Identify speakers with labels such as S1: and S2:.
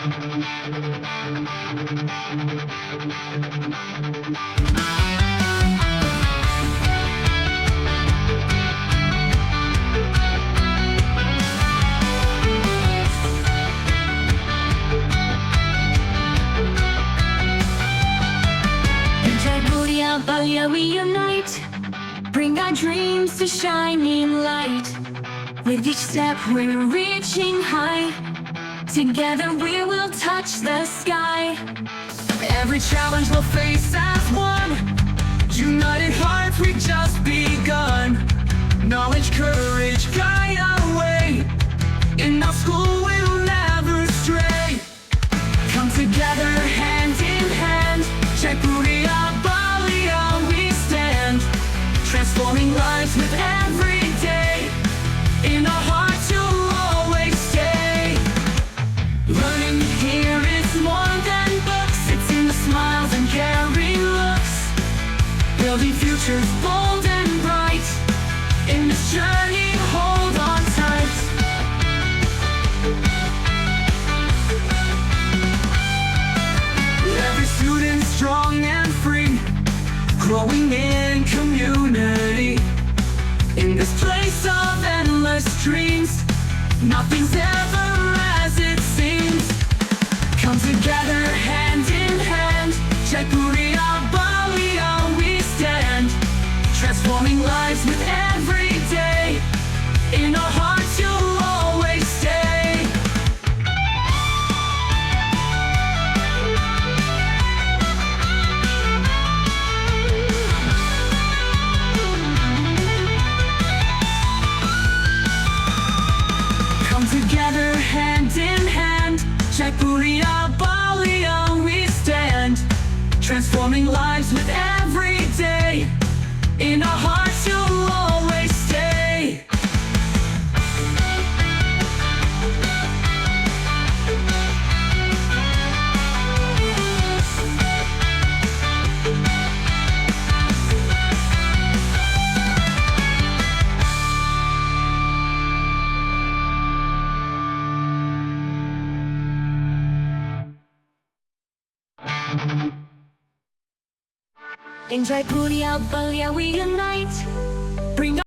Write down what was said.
S1: In Jaipuria Ballia we unite, bring our dreams to shining light. With each step we're reaching high, together we will touch the sky. Every challenge we'll face as one, united hearts we've just begun. Knowledge, courage, guide our way. In our school we'll never stray. Come together hand in hand, Jaipuria Ballia we stand. Transforming lives with every day. In our hearts you'll always stay. Learning here is more than books, it's in the smiles and caring looks. Building futures bold and bright. In this journey, hold on tight. Every student strong and free, growing in community. In this place of endless dreams, nothing's ever as it seems. Come together hand in hand, Jaipuria Ballia we stand. Transforming lives with every day. In our hearts you'll always stay. Come together hand in hand, Jaipuria Ballia we stand. Transforming lives with every day. In our hearts you'll always stay. In Jaipuria Ballia we unite,